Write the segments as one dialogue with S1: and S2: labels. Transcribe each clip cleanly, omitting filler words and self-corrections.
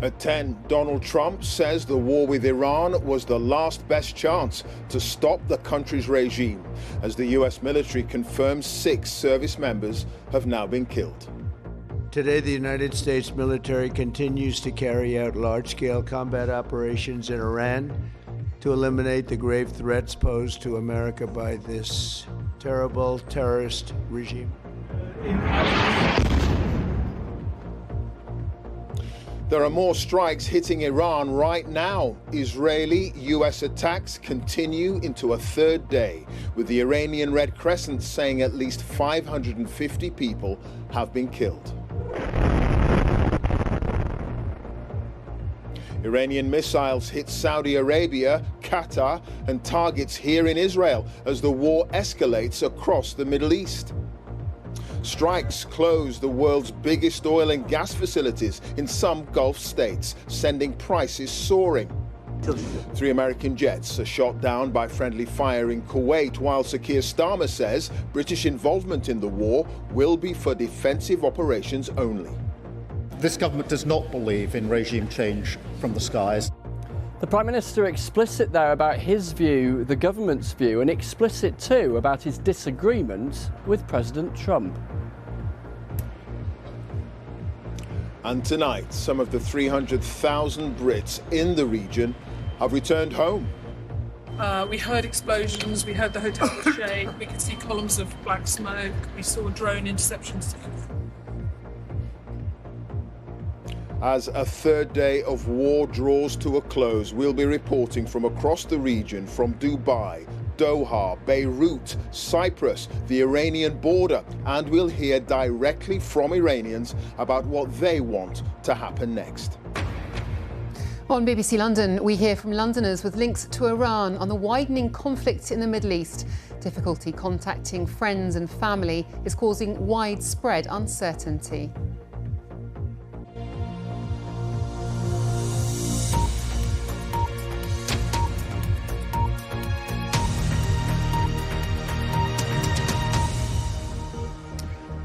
S1: At 10, Donald Trump says the war with Iran was the last best chance to stop the country's regime, as the US military confirms 6 service members have now been killed.
S2: Today, the United States military continues to carry out large-scale combat operations in Iran to eliminate the grave threats posed to America by this terrible terrorist regime.
S1: There are more strikes hitting Iran right now. Israeli-US attacks continue into a third day, with the Iranian Red Crescent saying at least 550 people have been killed. Iranian missiles hit Saudi Arabia, Qatar, and targets here in Israel as the war escalates across the Middle East. Strikes close the world's biggest oil and gas facilities in some Gulf states, sending prices soaring. 3 American jets are shot down by friendly fire in Kuwait, while Sir Keir Starmer says British involvement in the war will be for defensive operations only.
S3: This government does not believe in regime change from the skies.
S4: The Prime Minister explicit there about his view, the government's view, and explicit too about his disagreement with President Trump.
S1: And tonight, some of the 300,000 Brits in the region have returned home.
S5: We heard explosions, we heard the hotel shake, we could see columns of black smoke, we saw drone interceptions.
S1: As a third day of war draws to a close, we'll be reporting from across the region, from Dubai, Doha, Beirut, Cyprus, the Iranian border, and we'll hear directly from Iranians about what they want to happen next.
S6: On BBC London, we hear from Londoners with links to Iran on the widening conflict in the Middle East. Difficulty contacting friends and family is causing widespread uncertainty.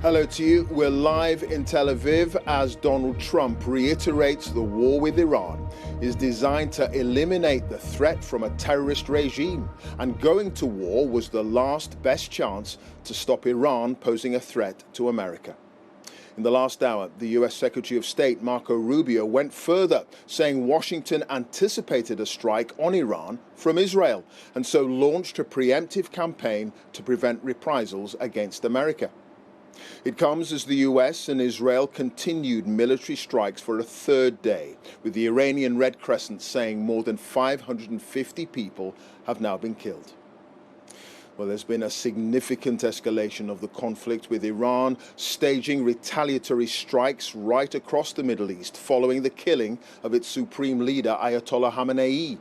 S1: Hello to you. We're live in Tel Aviv as Donald Trump reiterates the war with Iran is designed to eliminate the threat from a terrorist regime, and going to war was the last best chance to stop Iran posing a threat to America. In the last hour, the US Secretary of State Marco Rubio went further, saying Washington anticipated a strike on Iran from Israel and so launched a preemptive campaign to prevent reprisals against America. It comes as the US and Israel continued military strikes for a third day, with the Iranian Red Crescent saying more than 550 people have now been killed. Well, there's been a significant escalation of the conflict, with Iran staging retaliatory strikes right across the Middle East following the killing of its supreme leader, Ayatollah Khamenei.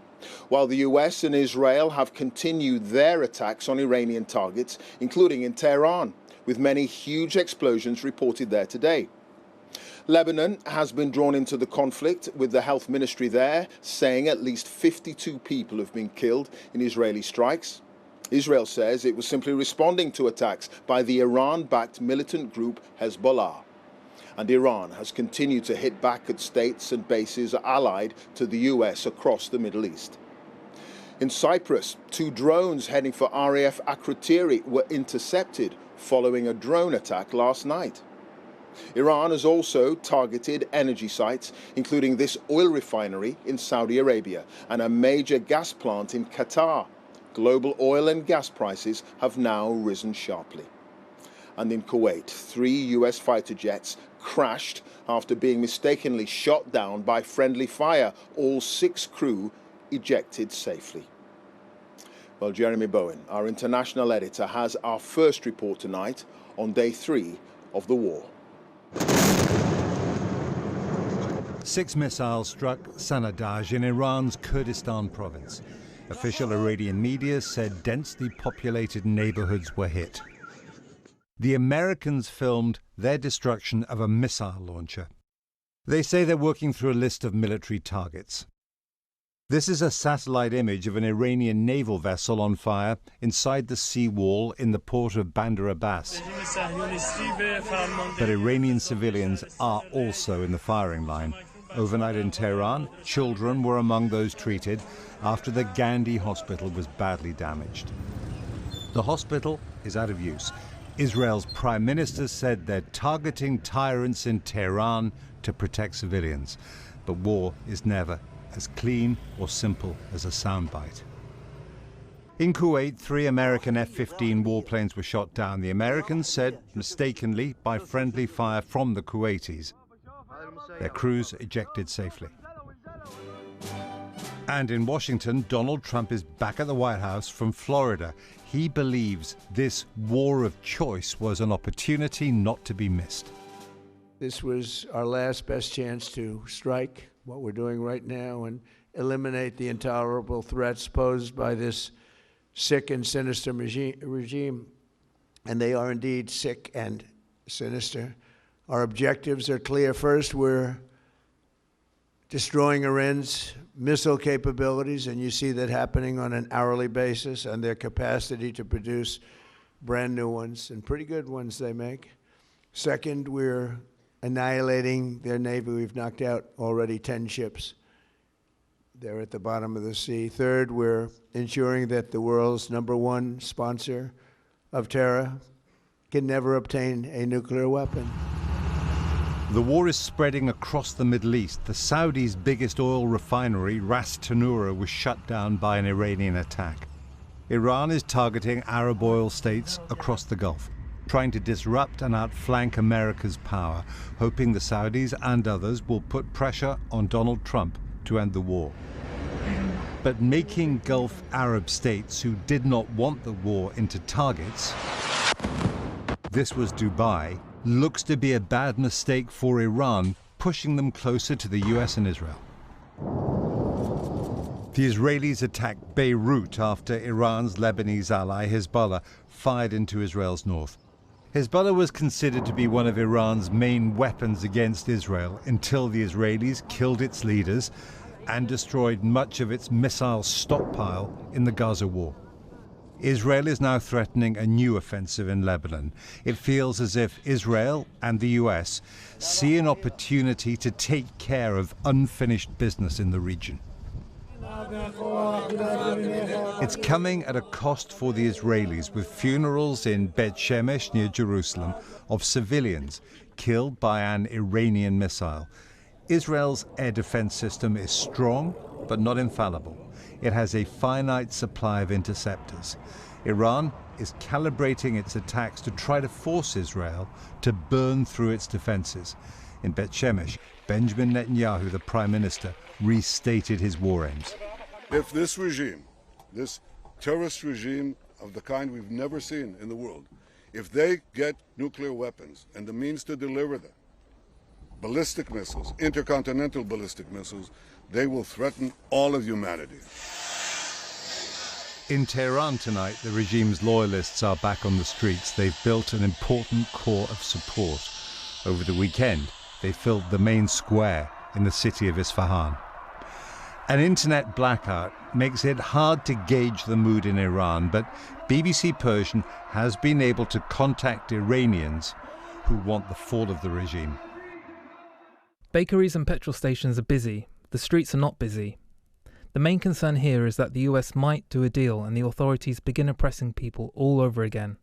S1: While the US and Israel have continued their attacks on Iranian targets, including in Tehran, with many huge explosions reported there today. Lebanon has been drawn into the conflict, with the health ministry there saying at least 52 people have been killed in Israeli strikes. Israel says it was simply responding to attacks by the Iran-backed militant group Hezbollah. And Iran has continued to hit back at states and bases allied to the US across the Middle East. In Cyprus, 2 drones heading for RAF Akrotiri were intercepted following a drone attack last night. Iran has also targeted energy sites, including this oil refinery in Saudi Arabia and a major gas plant in Qatar. Global oil and gas prices have now risen sharply. And in Kuwait, 3 US fighter jets crashed after being mistakenly shot down by friendly fire. All 6 crew ejected safely. Well, Jeremy Bowen, our international editor, has our first report tonight on day 3 of the war.
S7: 6 missiles struck Sanadaj in Iran's Kurdistan province. Official Iranian media said densely populated neighborhoods were hit. The Americans filmed their destruction of a missile launcher. They say they're working through a list of military targets. This is a satellite image of an Iranian naval vessel on fire inside the seawall in the port of Bandar Abbas. But Iranian civilians are also in the firing line, Overnight in Tehran, children were among those treated after the Gandhi hospital was badly damaged. The hospital is out of use. Israel's prime minister said they're targeting tyrants in Tehran to protect civilians. But war is never as clean or simple as a soundbite. In Kuwait, 3 American F-15 warplanes were shot down. The Americans said, mistakenly, by friendly fire from the Kuwaitis. Their crews ejected safely. And in Washington, Donald Trump is back at the White House from Florida. He believes this war of choice was an opportunity not to be missed.
S2: This was our last best chance to strike what we're doing right now and eliminate the intolerable threats posed by this sick and sinister regime. And they are indeed sick and sinister. Our objectives are clear. First, we're destroying Iran's missile capabilities, and you see that happening on an hourly basis, and their capacity to produce brand new ones, and pretty good ones they make. Second, we're annihilating their navy. We've knocked out already 10 ships. They're at the bottom of the sea. Third, we're ensuring that the world's #1 sponsor of terror can never obtain a nuclear weapon.
S7: The war is spreading across the Middle East. The Saudis' biggest oil refinery, Ras Tanura, was shut down by an Iranian attack. Iran is targeting Arab oil states across the Gulf, trying to disrupt and outflank America's power, hoping the Saudis and others will put pressure on Donald Trump to end the war. But making Gulf Arab states who did not want the war into targets, this was Dubai, looks to be a bad mistake for Iran, pushing them closer to the US and Israel. The Israelis attacked Beirut after Iran's Lebanese ally Hezbollah fired into Israel's north. Hezbollah was considered to be one of Iran's main weapons against Israel until the Israelis killed its leaders and destroyed much of its missile stockpile in the Gaza war. Israel is now threatening a new offensive in Lebanon. It feels as if Israel and the US see an opportunity to take care of unfinished business in the region. It's coming at a cost for the Israelis, with funerals in Bet Shemesh near Jerusalem of civilians killed by an Iranian missile. Israel's air defense system is strong, but not infallible. It has a finite supply of interceptors. Iran is calibrating its attacks to try to force Israel to burn through its defenses. In Bet Shemesh, Benjamin Netanyahu, the prime minister, restated his war aims.
S8: If this regime, this terrorist regime of the kind we've never seen in the world, if they get nuclear weapons and the means to deliver them, ballistic missiles, intercontinental ballistic missiles, they will threaten all of humanity.
S7: In Tehran tonight, the regime's loyalists are back on the streets. They've built an important core of support. Over the weekend, they filled the main square in the city of Isfahan. An internet blackout makes it hard to gauge the mood in Iran, but BBC Persian has been able to contact Iranians who want the fall of the regime.
S9: Bakeries and petrol stations are busy. The streets are not busy. The main concern here is that the US might do a deal and the authorities begin oppressing people all over again.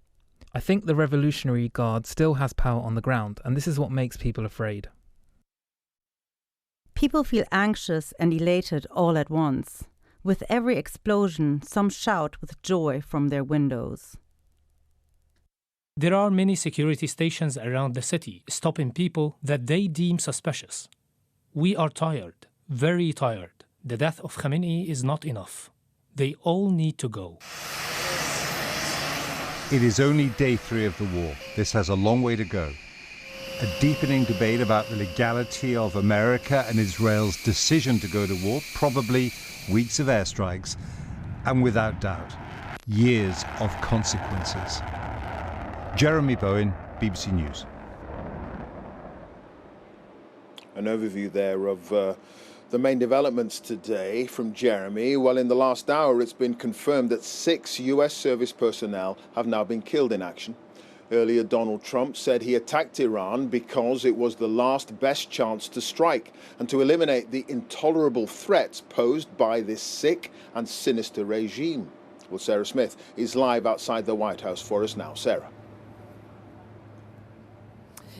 S9: I think the Revolutionary Guard still has power on the ground, and this is what makes people afraid.
S10: People feel anxious and elated all at once. With every explosion, some shout with joy from their windows.
S11: There are many security stations around the city stopping people that they deem suspicious. We are tired, very tired. The death of Khamenei is not enough. They all need to go.
S7: It is only day 3 of the war. This has a long way to go. A deepening debate about the legality of America and Israel's decision to go to war, probably weeks of airstrikes, and without doubt, years of consequences. Jeremy Bowen, BBC News.
S1: An overview there of the main developments today from Jeremy. Well, in the last hour, it's been confirmed that 6 US service personnel have now been killed in action. Earlier, Donald Trump said he attacked Iran because it was the last best chance to strike and to eliminate the intolerable threats posed by this sick and sinister regime. Well, Sarah Smith is live outside the White House for us now. Sarah.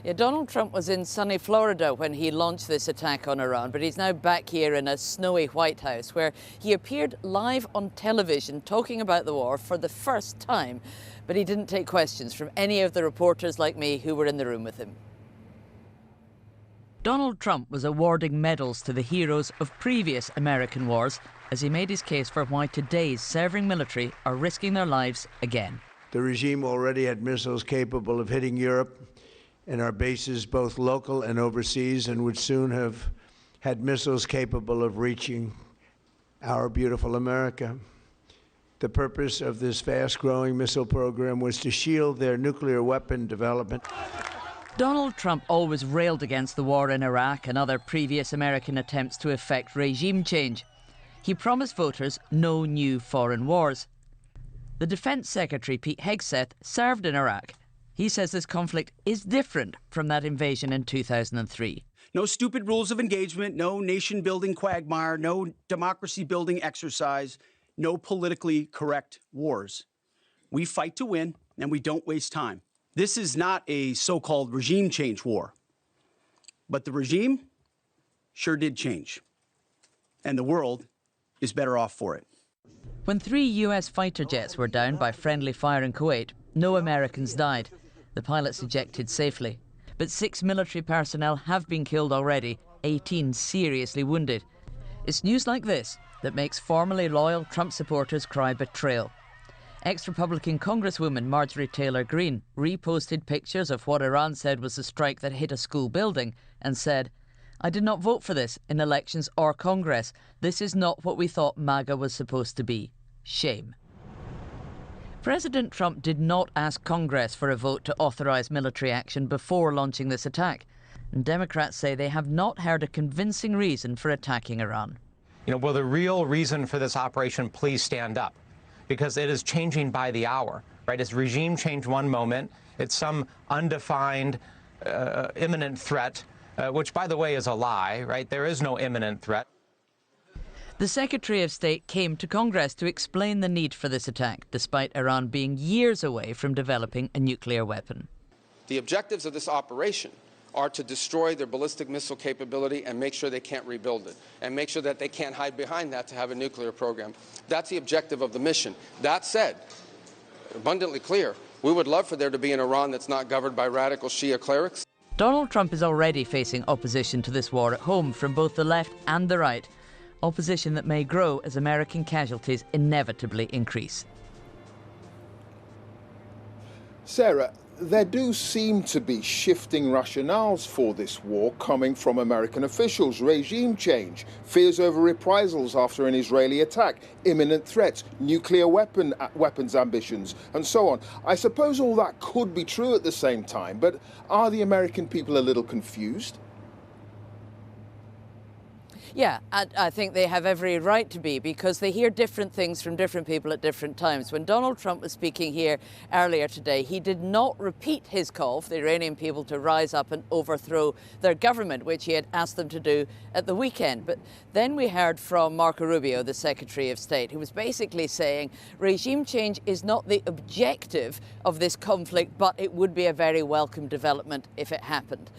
S12: Yeah, Donald Trump was in sunny Florida when he launched this attack on Iran, but he's now back here in a snowy White House where he appeared live on television talking about the war for the first time. But he didn't take questions from any of the reporters like me who were in the room with him. Donald Trump was awarding medals to the heroes of previous American wars as he made his case for why today's serving military are risking their lives again.
S2: The regime already had missiles capable of hitting Europe and our bases, both local and overseas, and would soon have had missiles capable of reaching our beautiful America. The purpose of this fast-growing missile program was to shield their nuclear weapon development.
S12: Donald Trump always railed against the war in Iraq and other previous American attempts to effect regime change. He promised voters no new foreign wars. The Defense Secretary, Pete Hegseth, served in Iraq. He says this conflict is different from that invasion in 2003.
S13: No stupid rules of engagement, no nation-building quagmire, no democracy-building exercise, no politically correct wars. We fight to win, and we don't waste time. This is not a so-called regime change war, but the regime sure did change, and the world is better off for it.
S12: When 3 US fighter jets were down by friendly fire in Kuwait, no Americans died. The pilots ejected safely. But 6 military personnel have been killed already, 18 seriously wounded. It's news like this that makes formerly loyal Trump supporters cry betrayal. Ex-Republican Congresswoman Marjorie Taylor Greene reposted pictures of what Iran said was the strike that hit a school building and said, "I did not vote for this in elections or Congress. This is not what we thought MAGA was supposed to be. Shame." President Trump did not ask Congress for a vote to authorize military action before launching this attack. And Democrats say they have not heard a convincing reason for attacking Iran.
S14: Will the real reason for this operation please stand up? Because it is changing by the hour, right? It's regime change one moment. It's some undefined imminent threat, which, by the way, is a lie, right? There is no imminent threat.
S12: The Secretary of State came to Congress to explain the need for this attack, despite Iran being years away from developing a nuclear weapon.
S15: The objectives of this operation are to destroy their ballistic missile capability and make sure they can't rebuild it, and make sure that they can't hide behind that to have a nuclear program. That's the objective of the mission. That said, abundantly clear, we would love for there to be an Iran that's not governed by radical Shia clerics.
S12: Donald Trump is already facing opposition to this war at home from both the left and the right. Opposition that may grow as American casualties inevitably increase.
S1: Sarah, there do seem to be shifting rationales for this war coming from American officials. Regime change, fears over reprisals after an Israeli attack, imminent threats, nuclear weapons ambitions, and so on. I suppose all that could be true at the same time, but are the American people a little confused?
S12: Yeah, I think they have every right to be, because they hear different things from different people at different times. When Donald Trump was speaking here earlier today, he did not repeat his call for the Iranian people to rise up and overthrow their government, which he had asked them to do at the weekend. But then we heard from Marco Rubio, the Secretary of State, who was basically saying regime change is not the objective of this conflict, but it would be a very welcome development if it happened.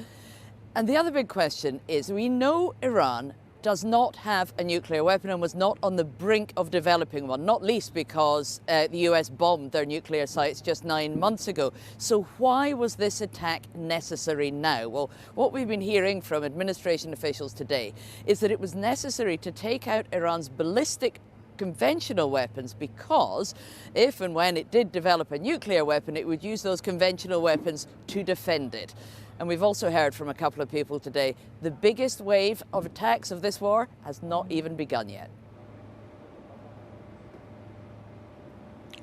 S12: And the other big question is, we know Iran does not have a nuclear weapon and was not on the brink of developing one, not least because the US bombed their nuclear sites just 9 months ago. So why was this attack necessary now? Well, what we've been hearing from administration officials today is that it was necessary to take out Iran's ballistic conventional weapons, because if and when it did develop a nuclear weapon, it would use those conventional weapons to defend it. And we've also heard from a couple of people today, the biggest wave of attacks of this war has not even begun yet.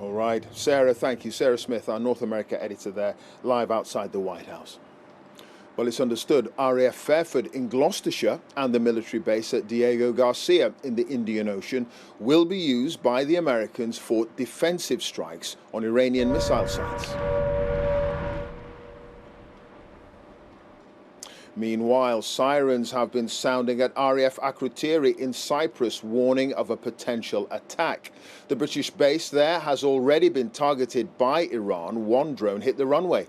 S1: All right. Sarah, thank you. Sarah Smith, our North America editor there, live outside the White House. Well, it's understood RAF Fairford in Gloucestershire and the military base at Diego Garcia in the Indian Ocean will be used by the Americans for defensive strikes on Iranian missile sites. Meanwhile, sirens have been sounding at RAF Akrotiri in Cyprus, warning of a potential attack. The British base there has already been targeted by Iran. One drone hit the runway.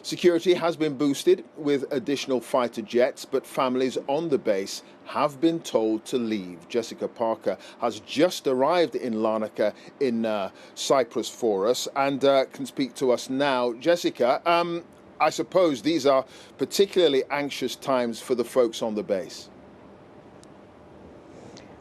S1: Security has been boosted with additional fighter jets, but families on the base have been told to leave. Jessica Parker has just arrived in Larnaca in Cyprus for us and can speak to us now. Jessica, I suppose these are particularly anxious times for the folks on the base.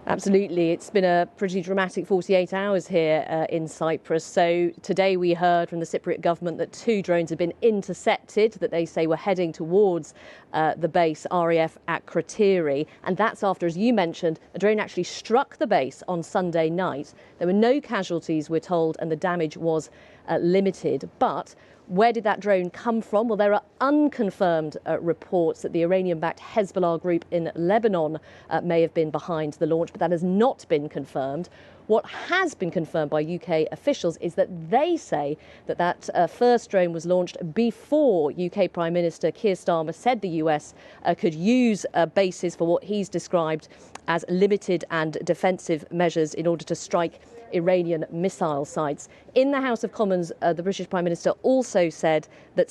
S16: Absolutely. It's been a pretty dramatic 48 hours here in Cyprus. So today we heard from the Cypriot government that 2 drones have been intercepted, that they say were heading towards the base RAF at Kratiri. And that's after, as you mentioned, a drone actually struck the base on Sunday night. There were no casualties, we're told, and the damage was limited. But where did that drone come from? Well, there are unconfirmed reports that the Iranian-backed Hezbollah group in Lebanon may have been behind the launch, but that has not been confirmed. What has been confirmed by UK officials is that they say that that first drone was launched before UK Prime Minister Keir Starmer said the US could use bases for what he's described as limited and defensive measures in order to strike Iranian missile sites. In the House of Commons, the British Prime Minister also said that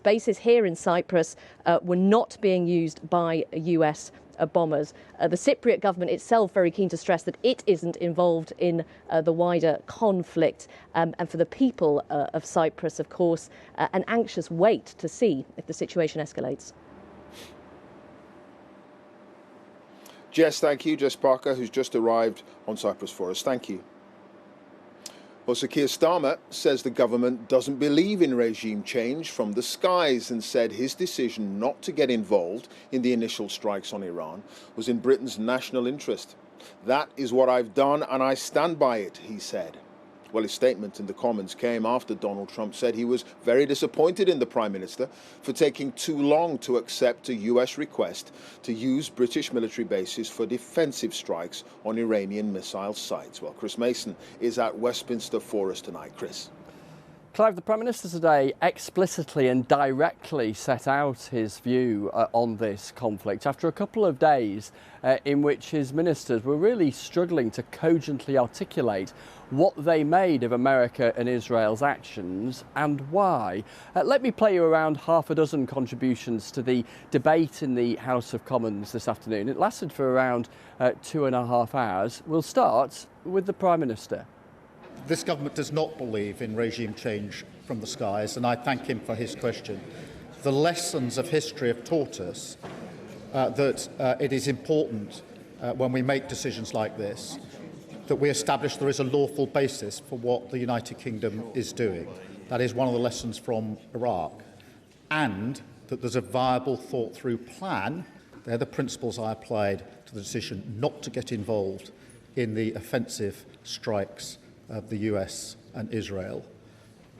S16: bases here in Cyprus were not being used by US bombers. The Cypriot government itself very keen to stress that it isn't involved in the wider conflict. And for the people of Cyprus, of course, an anxious wait to see if the situation escalates.
S1: Jess, thank you. Jess Parker, who's just arrived on Cyprus for us. Thank you. Well, Sir Keir Starmer says the government doesn't believe in regime change from the skies and said his decision not to get involved in the initial strikes on Iran was in Britain's national interest. That is what I've done and I stand by it, he said. Well, his statement in the Commons came after Donald Trump said he was very disappointed in the Prime Minister for taking too long to accept a US request to use British military bases for defensive strikes on Iranian missile sites. Well, Chris Mason is at Westminster for us tonight. Chris.
S4: Clive, the Prime Minister today explicitly and directly set out his view on this conflict after a couple of days in which his ministers were really struggling to cogently articulate what they made of America and Israel's actions and why. Let me play you around half a dozen contributions to the debate in the House of Commons this afternoon. It lasted for around 2.5 hours. We'll start with the Prime Minister.
S3: This government does not believe in regime change from the skies, and I thank him for his question. The lessons of history have taught us that it is important when we make decisions like this that we establish there is a lawful basis for what the United Kingdom is doing. That is one of the lessons from Iraq. And that there's a viable, thought-through plan. They're the principles I applied to the decision not to get involved in the offensive strikes of the US and Israel.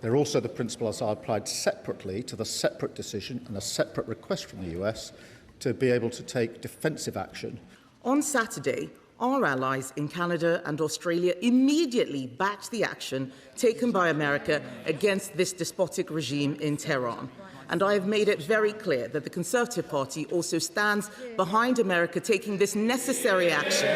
S3: They're also the principles I applied separately to the separate decision and a separate request from the US to be able to take defensive action.
S17: On Saturday, our allies in Canada and Australia immediately backed the action taken by America against this despotic regime in Tehran. And I have made it very clear that the Conservative Party also stands behind America taking this necessary action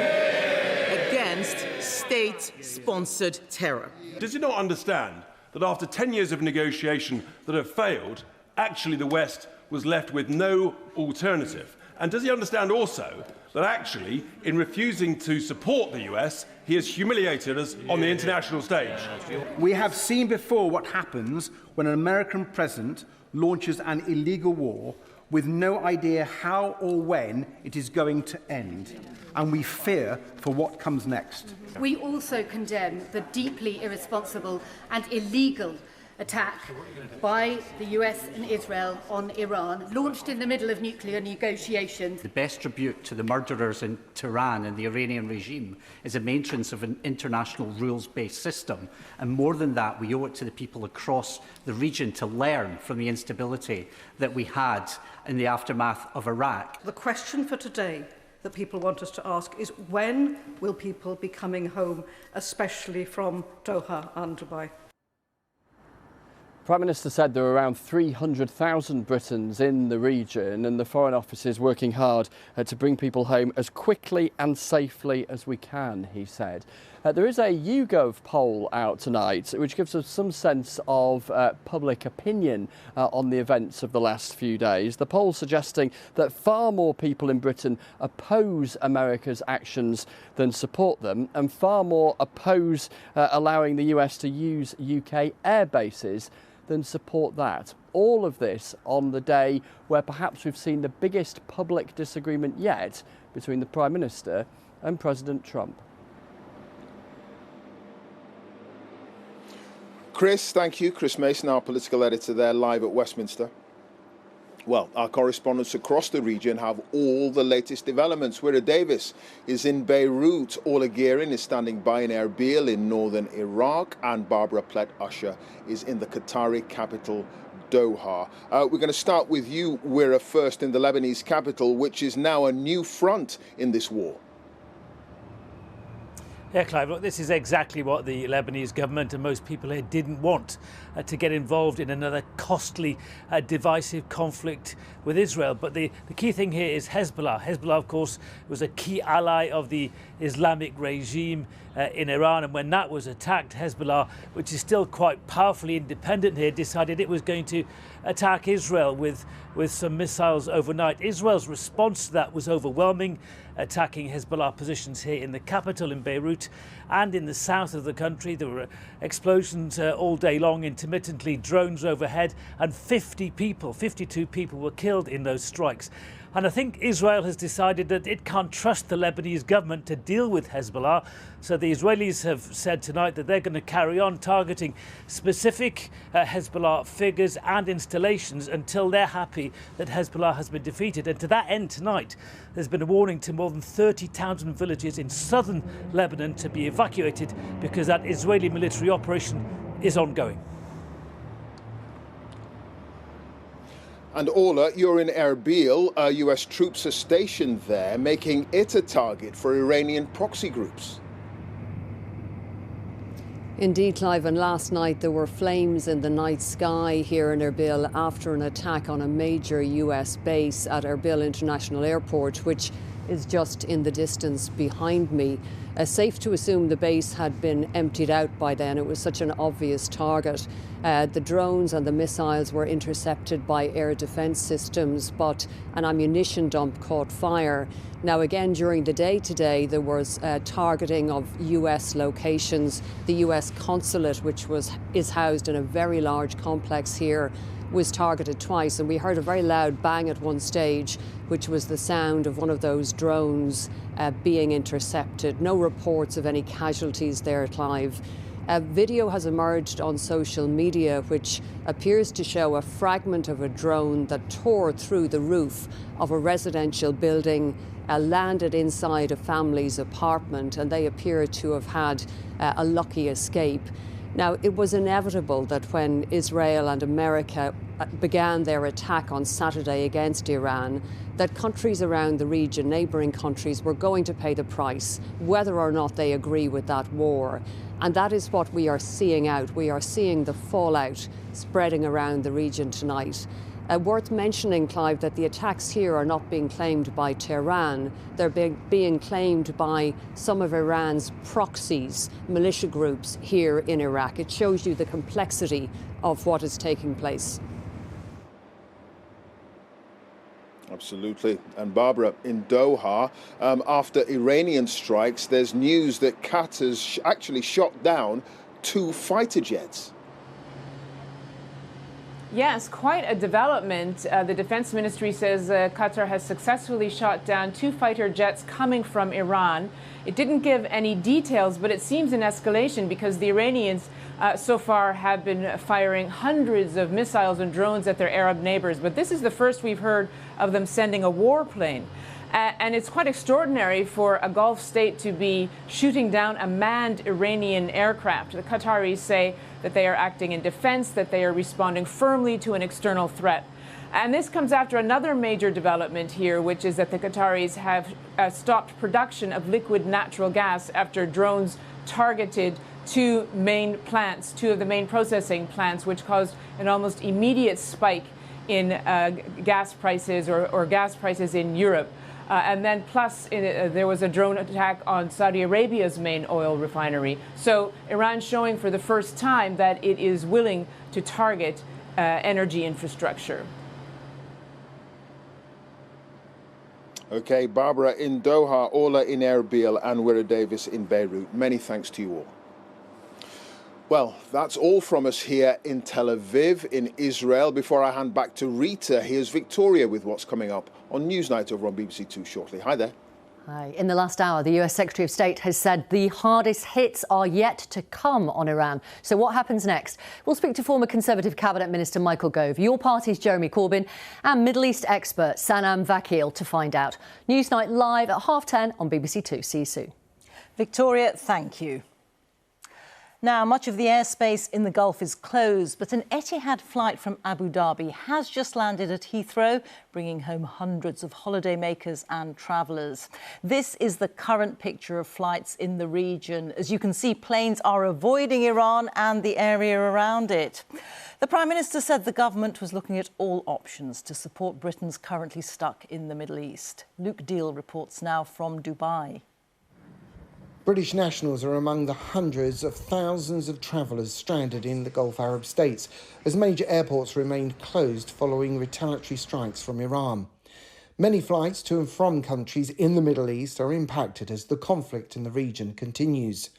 S17: against state-sponsored terror.
S18: Does he not understand that after 10 years of negotiation that have failed, actually the West was left with no alternative? And does he understand also that actually, in refusing to support the US, he has humiliated us on the international stage?
S19: We have seen before what happens when an American president launches an illegal war with no idea how or when it is going to end. And we fear for what comes next.
S20: We also condemn the deeply irresponsible and illegal attack by the US and Israel on Iran, launched in the middle of nuclear negotiations.
S21: The best tribute to the murderers in Tehran and the Iranian regime is a maintenance of an international rules-based system. And more than that, we owe it to the people across the region to learn from the instability that we had in the aftermath of Iraq.
S22: The question for today that people want us to ask is when will people be coming home, especially from Doha and Dubai?
S4: Prime Minister said there are around 300,000 Britons in the region, and the Foreign Office is working hard to bring people home as quickly and safely as we can, he said. There is a YouGov poll out tonight which gives us some sense of public opinion on the events of the last few days. The poll suggesting that far more people in Britain oppose America's actions than support them, and far more oppose allowing the US to use UK air bases than support that. All of this on the day where perhaps we've seen the biggest public disagreement yet between the Prime Minister and President Trump.
S1: Chris, thank you. Chris Mason, our political editor there, live at Westminster. Well, our correspondents across the region have all the latest developments. Wira Davis is in Beirut. Ola Gearin is standing by in Erbil in northern Iraq. And Barbara Plett-Usher is in the Qatari capital, Doha. We're going to start with you, Wira, first in the Lebanese capital, which is now a new front in this war.
S5: Yeah, Clive, look, this is exactly what the Lebanese government and most people here didn't want, to get involved in another costly, divisive conflict with Israel. But the key thing here is Hezbollah. Hezbollah, of course, was a key ally of the Islamic regime in Iran. And when that was attacked, Hezbollah, which is still quite powerfully independent here, decided it was going to attack Israel with some missiles overnight. Israel's response to that was overwhelming, attacking Hezbollah positions here in the capital, in Beirut, and in the south of the country. There were explosions all day long, intermittently, drones overhead, and 52 people were killed in those strikes. And I think Israel has decided that it can't trust the Lebanese government to deal with Hezbollah. So the Israelis have said tonight that they're going to carry on targeting specific Hezbollah figures and installations until they're happy that Hezbollah has been defeated. And to that end tonight, there's been a warning to more than 30 towns and villages in southern Lebanon to be evacuated because that Israeli military operation is ongoing.
S1: And Ola, you're in Erbil. US troops are stationed there, making it a target for Iranian proxy groups.
S6: Indeed, Clive, and last night there were flames in the night sky here in Erbil after an attack on a major US base at Erbil International Airport, which is just in the distance behind me. Safe to assume the base had been emptied out by then. It was such an obvious target. The drones and the missiles were intercepted by air defence systems, but an ammunition dump caught fire. Now, again, during the day today, there was targeting of US locations. The US consulate, which is housed in a very large complex here, was targeted twice, and we heard a very loud bang at one stage, which was the sound of one of those drones being intercepted. No reports of any casualties there, Clive. A video has emerged on social media which appears to show a fragment of a drone that tore through the roof of a residential building, landed inside a family's apartment, and they appear to have had a lucky escape. Now, it was inevitable that when Israel and America began their attack on Saturday against Iran, that countries around the region, neighbouring countries, were going to pay the price, whether or not they agree with that war. And that is what we are seeing out. We are seeing the fallout spreading around the region tonight. Worth mentioning, Clive, that the attacks here are not being claimed by Tehran. They're being claimed by some of Iran's proxies, militia groups here in Iraq. It shows you the complexity of what is taking place.
S1: Absolutely. And Barbara, in Doha, after Iranian strikes, there's news that Qatar's actually shot down 2 fighter jets.
S23: Yes, quite a development. The Defense Ministry says Qatar has successfully shot down 2 fighter jets coming from Iran. It didn't give any details, but it seems an escalation because the Iranians so far have been firing hundreds of missiles and drones at their Arab neighbors. But this is the first we've heard of them sending a warplane. And it's quite extraordinary for a Gulf state to be shooting down a manned Iranian aircraft. The Qataris say that they are acting in defense, that they are responding firmly to an external threat. And this comes after another major development here, which is that the Qataris have stopped production of liquid natural gas after drones targeted two main plants, two of the main processing plants, which caused an almost immediate spike in gas prices or gas prices in Europe. And then plus there was a drone attack on Saudi Arabia's main oil refinery. So Iran showing for the first time that it is willing to target energy infrastructure.
S1: Okay, Barbara in Doha, Ola in Erbil, and Wira Davis in Beirut. Many thanks to you all. Well, that's all from us here in Tel Aviv, in Israel. Before I hand back to Rita, here's Victoria with what's coming up on Newsnight over on BBC Two shortly. Hi there.
S8: Hi. In the last hour, the US Secretary of State has said the hardest hits are yet to come on Iran. So what happens next? We'll speak to former Conservative Cabinet Minister Michael Gove, your party's Jeremy Corbyn, and Middle East expert Sanam Vakil to find out. Newsnight live at 10:30 on BBC Two. See you soon.
S9: Victoria, thank you. Now, much of the airspace in the Gulf is closed, but an Etihad flight from Abu Dhabi has just landed at Heathrow, bringing home hundreds of holidaymakers and travellers. This is the current picture of flights in the region. As you can see, planes are avoiding Iran and the area around it. The Prime Minister said the government was looking at all options to support Britons currently stuck in the Middle East. Luke Deal reports now from Dubai.
S10: British nationals are among the hundreds of thousands of travellers stranded in the Gulf Arab states as major airports remained closed following retaliatory strikes from Iran. Many flights to and from countries in the Middle East are impacted as the conflict in the region continues.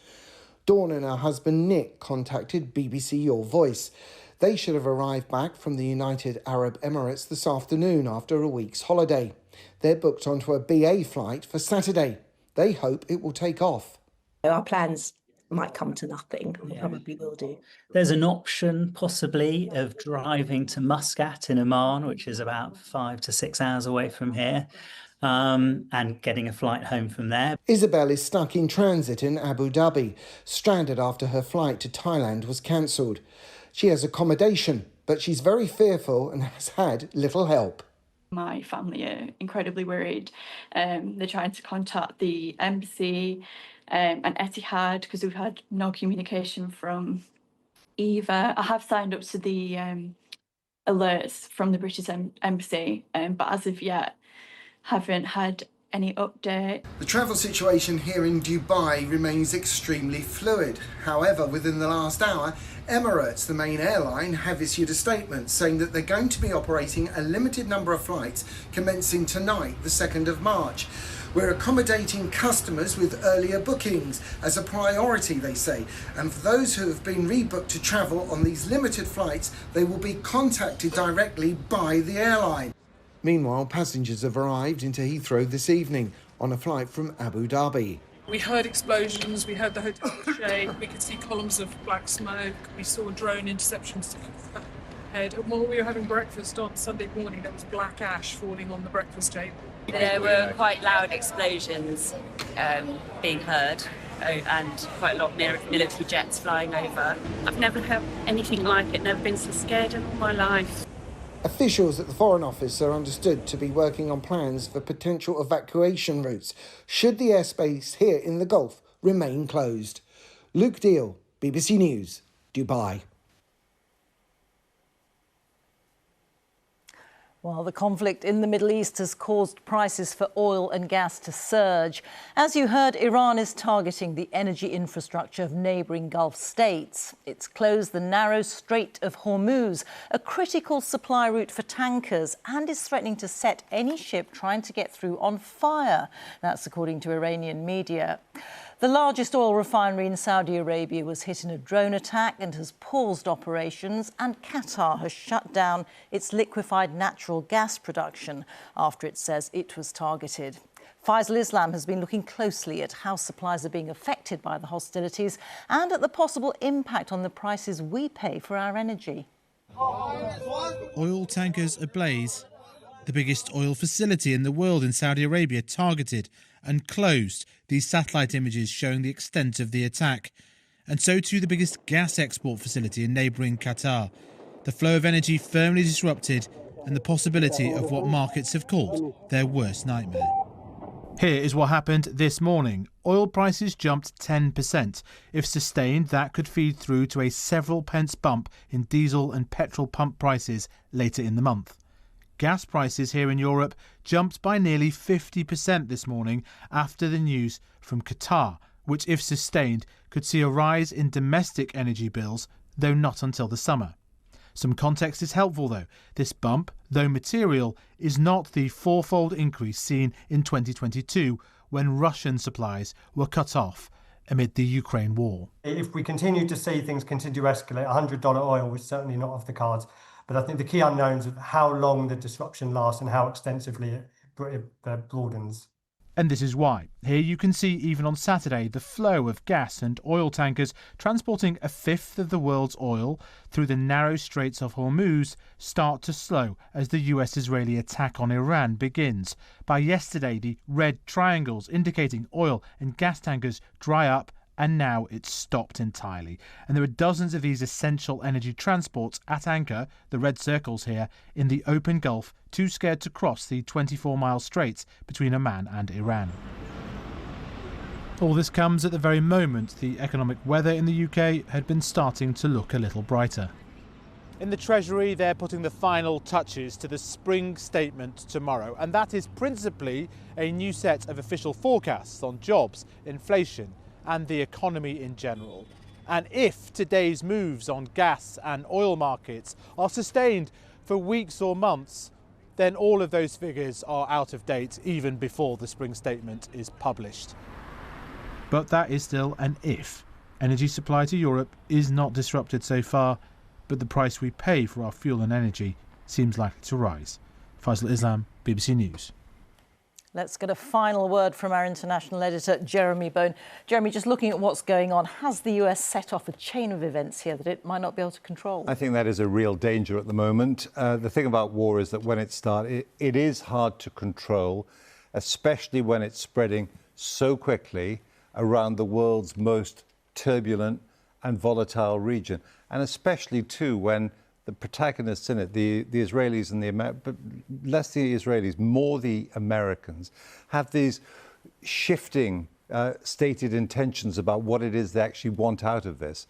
S10: Dawn and her husband Nick contacted BBC Your Voice. They should have arrived back from the United Arab Emirates this afternoon after a week's holiday. They're booked onto a BA flight for Saturday. They hope it will take off.
S24: Our plans might come to nothing, probably will do.
S25: There's an option possibly of driving to Muscat in Oman, which is about 5 to 6 hours away from here, and getting a flight home from there.
S10: Isabel is stuck in transit in Abu Dhabi, stranded after her flight to Thailand was cancelled. She has accommodation, but she's very fearful and has had little help.
S26: My family are incredibly worried. They're trying to contact the embassy and Etihad because we've had no communication from either. I have signed up to the alerts from the British embassy, but as of yet, haven't had any update.
S10: The travel situation here in Dubai remains extremely fluid. However, within the last hour, Emirates, the main airline, have issued a statement saying that they're going to be operating a limited number of flights commencing tonight, the 2nd of March. We're accommodating customers with earlier bookings as a priority, they say. And for those who have been rebooked to travel on these limited flights, they will be contacted directly by the airline. Meanwhile, passengers have arrived into Heathrow this evening on a flight from Abu Dhabi.
S27: We heard explosions, we heard the hotel shake, we could see columns of black smoke, we saw drone interceptions ahead. And while we were having breakfast on Sunday morning, there was black ash falling on the breakfast table.
S28: There were quite loud explosions being heard and quite a lot of military jets flying over. I've never had anything like it, never been so scared in all my life.
S10: Officials at the Foreign Office are understood to be working on plans for potential evacuation routes should the airspace here in the Gulf remain closed. Luke Deal, BBC News, Dubai.
S9: Well, the conflict in the Middle East has caused prices for oil and gas to surge. As you heard, Iran is targeting the energy infrastructure of neighbouring Gulf states. It's closed the narrow Strait of Hormuz, a critical supply route for tankers, and is threatening to set any ship trying to get through on fire. That's according to Iranian media. The largest oil refinery in Saudi Arabia was hit in a drone attack and has paused operations, and Qatar has shut down its liquefied natural gas production after it says it was targeted. Faisal Islam has been looking closely at how supplies are being affected by the hostilities and at the possible impact on the prices we pay for our energy.
S29: Oil tankers ablaze. The biggest oil facility in the world in Saudi Arabia targeted and closed, these satellite images showing the extent of the attack. And so too the biggest gas export facility in neighbouring Qatar. The flow of energy firmly disrupted and the possibility of what markets have called their worst nightmare. Here is what happened this morning. Oil prices jumped 10%. If sustained, that could feed through to a several pence bump in diesel and petrol pump prices later in the month. Gas prices here in Europe jumped by nearly 50% this morning after the news from Qatar, which, if sustained, could see a rise in domestic energy bills, though not until the summer. Some context is helpful, though. This bump, though material, is not the fourfold increase seen in 2022 when Russian supplies were cut off amid the Ukraine war.
S2: If we continue to see things continue to escalate, $100 oil is certainly not off the cards. But I think the key unknowns are how long the disruption lasts and how extensively it broadens.
S29: And this is why. Here you can see, even on Saturday, the flow of gas and oil tankers transporting a fifth of the world's oil through the narrow Straits of Hormuz start to slow as the US-Israeli attack on Iran begins. By yesterday, the red triangles indicating oil and gas tankers dry up, and now it's stopped entirely. And there are dozens of these essential energy transports at anchor, the red circles here, in the open Gulf, too scared to cross the 24-mile straits between Oman and Iran. All this comes at the very moment the economic weather in the UK had been starting to look a little brighter. In the Treasury, they're putting the final touches to the spring statement tomorrow, and that is principally a new set of official forecasts on jobs, inflation, and the economy in general. And if today's moves on gas and oil markets are sustained for weeks or months, then all of those figures are out of date even before the spring statement is published. But that is still an if. Energy supply to Europe is not disrupted so far, but the price we pay for our fuel and energy seems likely to rise. Faisal Islam, BBC News.
S9: Let's get a final word from our international editor, Jeremy Bone. Jeremy, just looking at what's going on, has the US set off a chain of events here that it might not be able to control?
S3: I think that is a real danger at the moment. The thing about war is that when it starts, it is hard to control, especially when it's spreading so quickly around the world's most turbulent and volatile region. And especially, too, when the protagonists in it, the Israelis and but less the Israelis, more the Americans, have these shifting stated intentions about what it is they actually want out of this.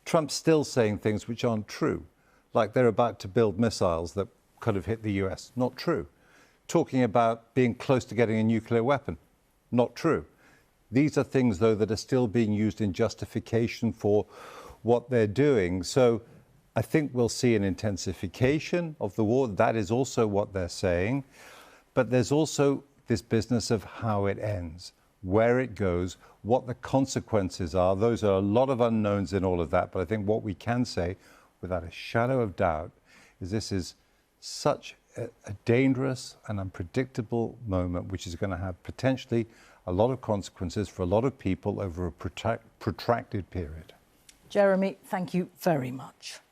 S3: Trump's still saying things which aren't true, like they're about to build missiles that could have hit the US. Not true. Talking about being close to getting a nuclear weapon. Not true. These are things, though, that are still being used in justification for what they're doing. So I think we'll see an intensification of the war. That is also what they're saying. But there's also this business of how it ends, where it goes, what the consequences are. Those are a lot of unknowns in all of that. But I think what we can say, without a shadow of doubt, is this is such a dangerous and unpredictable moment, which is going to have potentially a lot of consequences for a lot of people over a protracted period.
S9: Jeremy, thank you very much.